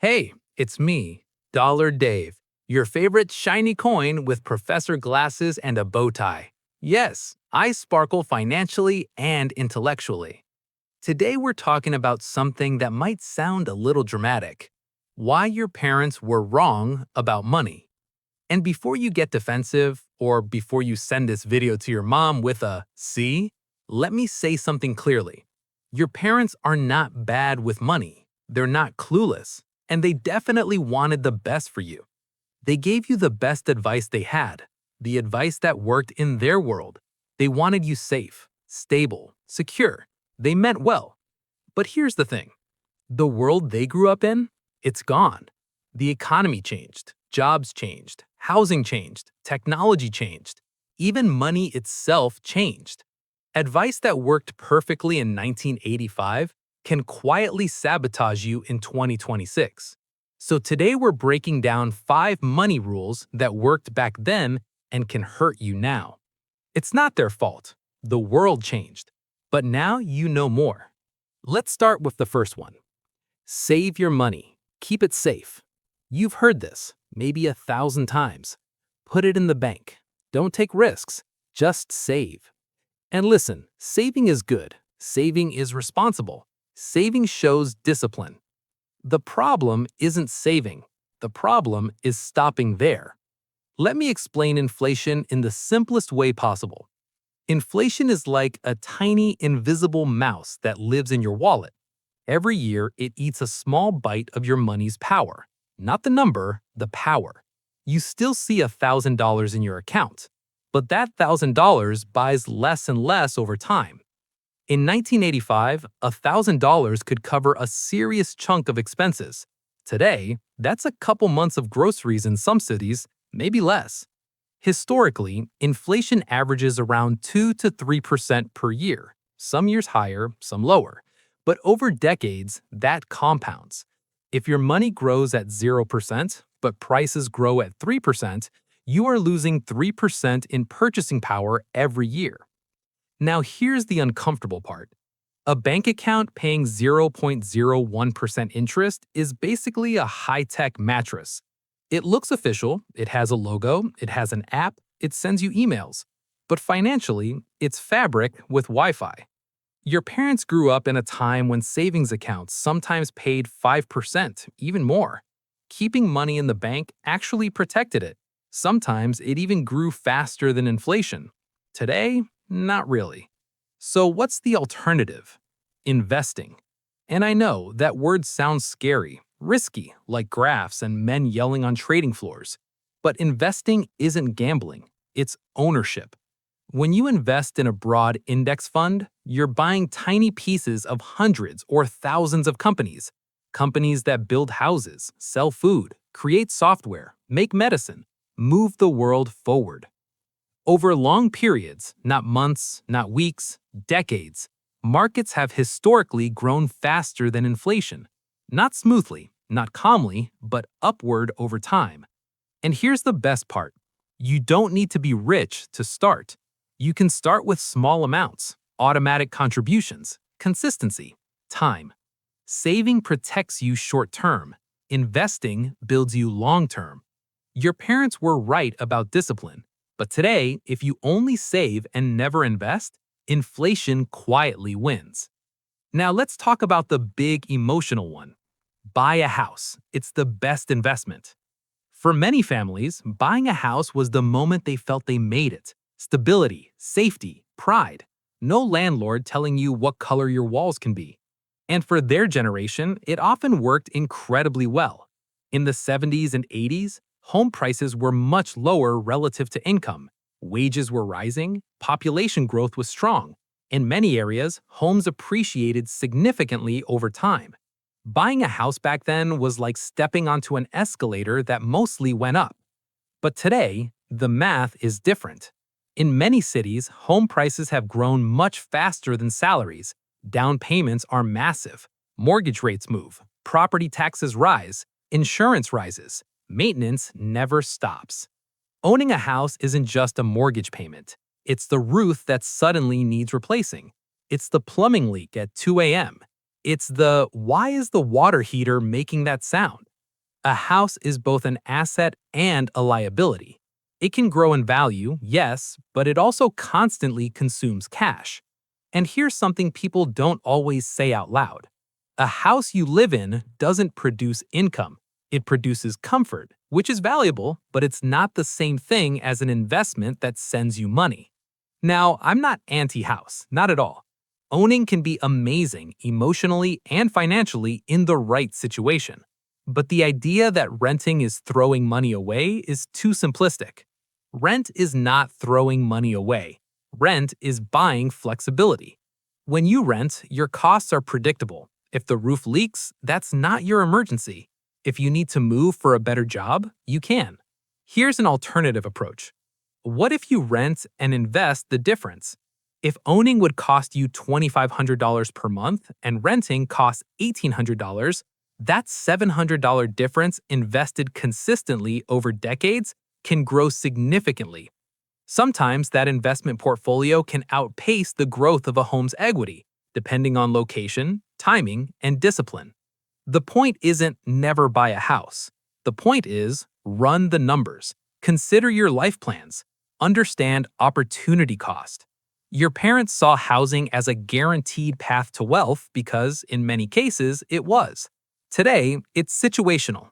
Hey, it's me, Dollar Dave, your favorite shiny coin with professor glasses and a bow tie. Yes, I sparkle financially and intellectually. Today we're talking about something that might sound a little dramatic. Why your parents were wrong about money. And before you get defensive, or before you send this video to your mom with a "see," let me say something clearly. Your parents are not bad with money. They're not clueless. And they definitely wanted the best for you. They gave you the best advice they had, the advice that worked in their world. They wanted you safe, stable, secure. They meant well. But here's the thing. The world they grew up in, it's gone. The economy changed, jobs changed, housing changed, technology changed, even money itself changed. Advice that worked perfectly in 1985 can quietly sabotage you in 2026. So today we're breaking down 5 money rules that worked back then and can hurt you now. It's not their fault. The world changed. But now you know more. Let's start with the first one. Save your money. Keep it safe. You've heard this, maybe 1,000 times. Put it in the bank. Don't take risks. Just save. And listen, saving is good. Saving is responsible. Saving shows discipline. The problem isn't saving. The problem is stopping there. Let me explain inflation in the simplest way possible. Inflation is like a tiny, invisible mouse that lives in your wallet. Every year, it eats a small bite of your money's power. Not the number, the power. You still see $1,000 in your account, but that $1,000 buys less and less over time. In 1985, $1,000 could cover a serious chunk of expenses. Today, that's a couple months of groceries in some cities, maybe less. Historically, inflation averages around 2 to 3% per year, some years higher, some lower. But over decades, that compounds. If your money grows at 0%, but prices grow at 3%, you are losing 3% in purchasing power every year. Now here's the uncomfortable part. A bank account paying 0.01% interest is basically a high-tech mattress. It looks official, it has a logo, it has an app, it sends you emails. But financially, it's fabric with Wi-Fi. Your parents grew up in a time when savings accounts sometimes paid 5%, even more. Keeping money in the bank actually protected it. Sometimes it even grew faster than inflation. Today, not really. So what's the alternative? Investing. And I know that word sounds scary, risky, like graphs and men yelling on trading floors. But investing isn't gambling, it's ownership. When you invest in a broad index fund, you're buying tiny pieces of hundreds or thousands of companies. Companies that build houses, sell food, create software, make medicine, move the world forward. Over long periods, not months, not weeks, decades, markets have historically grown faster than inflation. Not smoothly, not calmly, but upward over time. And here's the best part. You don't need to be rich to start. You can start with small amounts, automatic contributions, consistency, time. Saving protects you short-term. Investing builds you long-term. Your parents were right about discipline. But today, if you only save and never invest, inflation quietly wins. Now let's talk about the big emotional one. Buy a house. It's the best investment. For many families, buying a house was the moment they felt they made it. Stability, safety, pride. No landlord telling you what color your walls can be. And for their generation, it often worked incredibly well. In the 70s and 80s, home prices were much lower relative to income. Wages were rising, population growth was strong. In many areas, homes appreciated significantly over time. Buying a house back then was like stepping onto an escalator that mostly went up. But today, the math is different. In many cities, home prices have grown much faster than salaries. Down payments are massive. Mortgage rates move. Property taxes rise. Insurance rises. Maintenance never stops. Owning a house isn't just a mortgage payment. It's the roof that suddenly needs replacing. It's the plumbing leak at 2 a.m. It's the "why is the water heater making that sound?" A house is both an asset and a liability. It can grow in value, yes, but it also constantly consumes cash. And here's something people don't always say out loud. A house you live in doesn't produce income. It produces comfort, which is valuable, but it's not the same thing as an investment that sends you money. Now, I'm not anti-house, not at all. Owning can be amazing emotionally and financially in the right situation. But the idea that renting is throwing money away is too simplistic. Rent is not throwing money away. Rent is buying flexibility. When you rent, your costs are predictable. If the roof leaks, that's not your emergency. If you need to move for a better job, you can. Here's an alternative approach. What if you rent and invest the difference? If owning would cost you $2,500 per month and renting costs $1,800, that $700 difference invested consistently over decades can grow significantly. Sometimes that investment portfolio can outpace the growth of a home's equity, depending on location, timing, and discipline. The point isn't never buy a house. The point is run the numbers. Consider your life plans. Understand opportunity cost. Your parents saw housing as a guaranteed path to wealth because, in many cases, it was. Today, it's situational.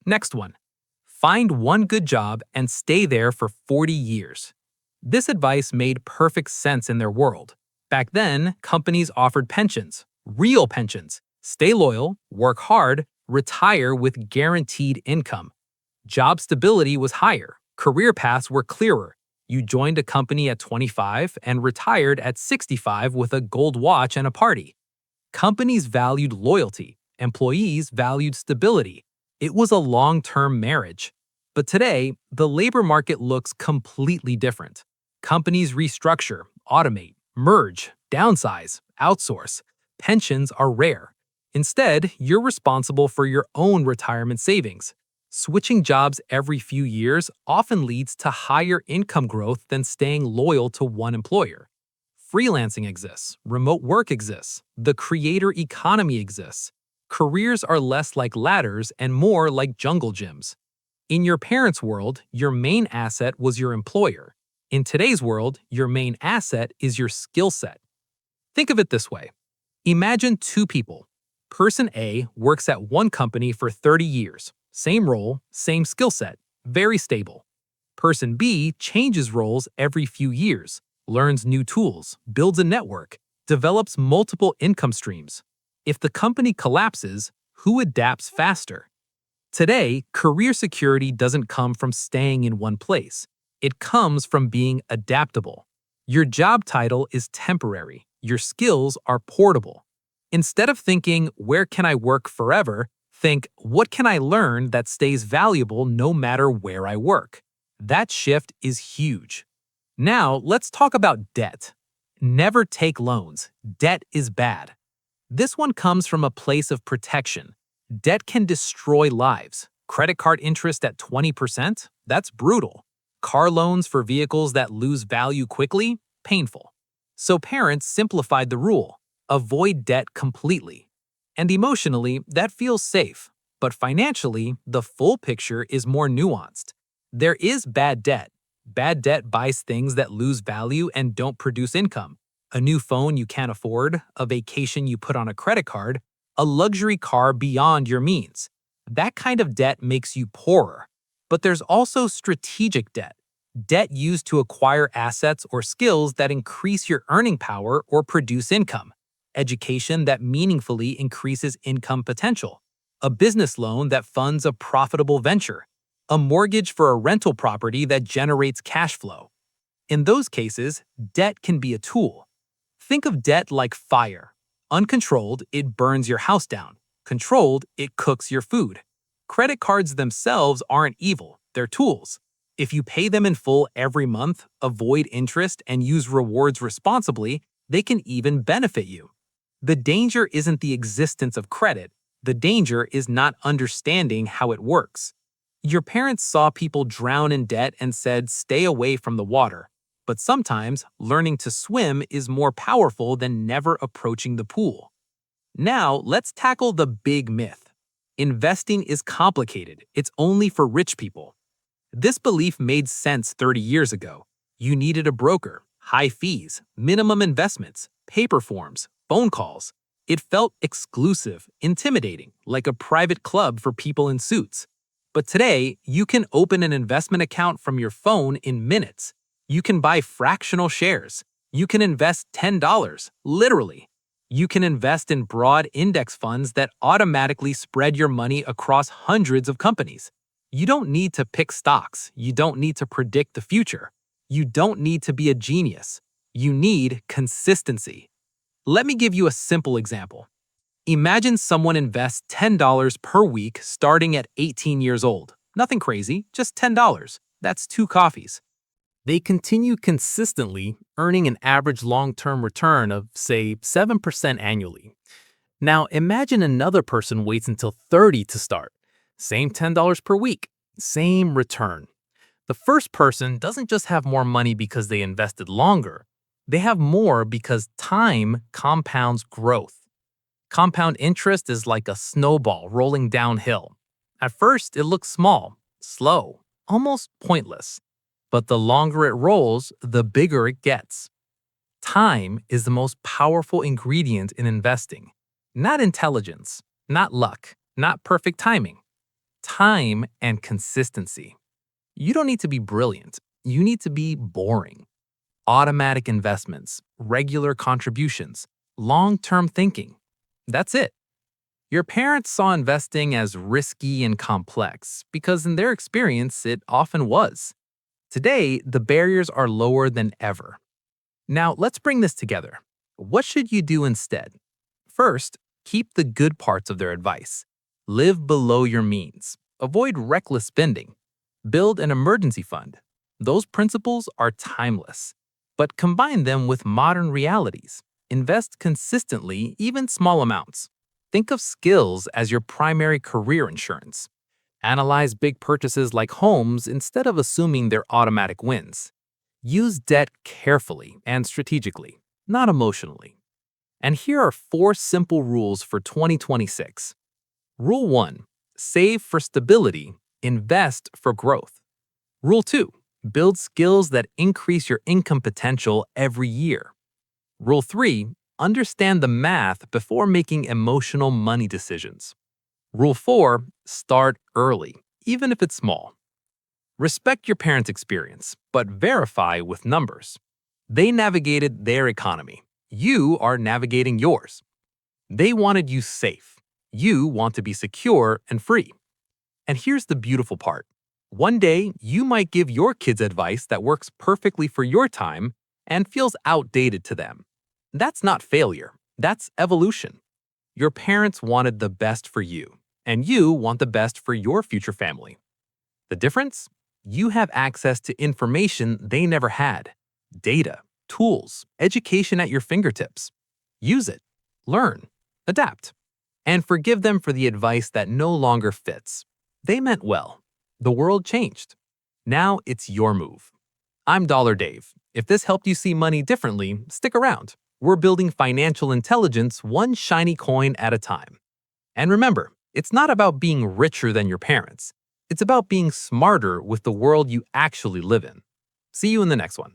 Next one. Find one good job and stay there for 40 years. This advice made perfect sense in their world. Back then, companies offered pensions, real pensions. Stay loyal, work hard, retire with guaranteed income. Job stability was higher, career paths were clearer. You joined a company at 25 and retired at 65 with a gold watch and a party. Companies valued loyalty. Employees valued stability. It was a long-term marriage. But today, the labor market looks completely different. Companies restructure, automate, merge, downsize, outsource. Pensions are rare. Instead, you're responsible for your own retirement savings. Switching jobs every few years often leads to higher income growth than staying loyal to one employer. Freelancing exists, remote work exists, the creator economy exists. Careers are less like ladders and more like jungle gyms. In your parents' world, your main asset was your employer. In today's world, your main asset is your skill set. Think of it this way. Imagine two people. Person A works at one company for 30 years. Same role, same skill set, very stable. Person B changes roles every few years, learns new tools, builds a network, develops multiple income streams. If the company collapses, who adapts faster? Today, career security doesn't come from staying in one place. It comes from being adaptable. Your job title is temporary. Your skills are portable. Instead of thinking, where can I work forever? Think, what can I learn that stays valuable no matter where I work? That shift is huge. Now, let's talk about debt. Never take loans. Debt is bad. This one comes from a place of protection. Debt can destroy lives. Credit card interest at 20%? That's brutal. Car loans for vehicles that lose value quickly? Painful. So parents simplified the rule. Avoid debt completely. And emotionally, that feels safe. But financially, the full picture is more nuanced. There is bad debt. Bad debt buys things that lose value and don't produce income. A new phone you can't afford, a vacation you put on a credit card, a luxury car beyond your means. That kind of debt makes you poorer. But there's also strategic debt. Debt used to acquire assets or skills that increase your earning power or produce income. Education that meaningfully increases income potential, a business loan that funds a profitable venture, a mortgage for a rental property that generates cash flow. In those cases, debt can be a tool. Think of debt like fire. Uncontrolled, it burns your house down. Controlled, it cooks your food. Credit cards themselves aren't evil, they're tools. If you pay them in full every month, avoid interest, and use rewards responsibly, they can even benefit you. The danger isn't the existence of credit. The danger is not understanding how it works. Your parents saw people drown in debt and said, stay away from the water. But sometimes, learning to swim is more powerful than never approaching the pool. Now, let's tackle the big myth. Investing is complicated. It's only for rich people. This belief made sense 30 years ago. You needed a broker, high fees, minimum investments, paper forms, phone calls. It felt exclusive, intimidating, like a private club for people in suits. But today, you can open an investment account from your phone in minutes. You can buy fractional shares. You can invest $10, literally. You can invest in broad index funds that automatically spread your money across hundreds of companies. You don't need to pick stocks. You don't need to predict the future. You don't need to be a genius. You need consistency. Let me give you a simple example. Imagine someone invests $10 per week starting at 18 years old. Nothing crazy, just $10. That's 2 coffees. They continue consistently, earning an average long-term return of, say, 7% annually. Now, imagine another person waits until 30 to start. Same $10 per week, same return. The first person doesn't just have more money because they invested longer. They have more because time compounds growth. Compound interest is like a snowball rolling downhill. At first, it looks small, slow, almost pointless. But the longer it rolls, the bigger it gets. Time is the most powerful ingredient in investing. Not intelligence, not luck, not perfect timing. Time and consistency. You don't need to be brilliant. You need to be boring. Automatic investments, regular contributions, long-term thinking. That's it. Your parents saw investing as risky and complex because, in their experience, it often was. Today, the barriers are lower than ever. Now, let's bring this together. What should you do instead? First, keep the good parts of their advice. Live below your means. Avoid reckless spending. Build an emergency fund. Those principles are timeless. But combine them with modern realities. Invest consistently, even small amounts. Think of skills as your primary career insurance. Analyze big purchases like homes instead of assuming they're automatic wins. Use debt carefully and strategically, not emotionally. And here are 4 simple rules for 2026. Rule 1. Save for stability, invest for growth. Rule 2. Build skills that increase your income potential every year. Rule 3. Understand the math before making emotional money decisions. Rule 4. Start early, even if it's small. Respect your parents' experience, but verify with numbers. They navigated their economy. You are navigating yours. They wanted you safe. You want to be secure and free. And here's the beautiful part. One day, you might give your kids advice that works perfectly for your time and feels outdated to them. That's not failure. That's evolution. Your parents wanted the best for you, and you want the best for your future family. The difference? You have access to information they never had. Data, tools, education at your fingertips. Use it, learn, adapt, and forgive them for the advice that no longer fits. They meant well. The world changed. Now it's your move. I'm Dollar Dave. If this helped you see money differently, stick around. We're building financial intelligence one shiny coin at a time. And remember, it's not about being richer than your parents. It's about being smarter with the world you actually live in. See you in the next one.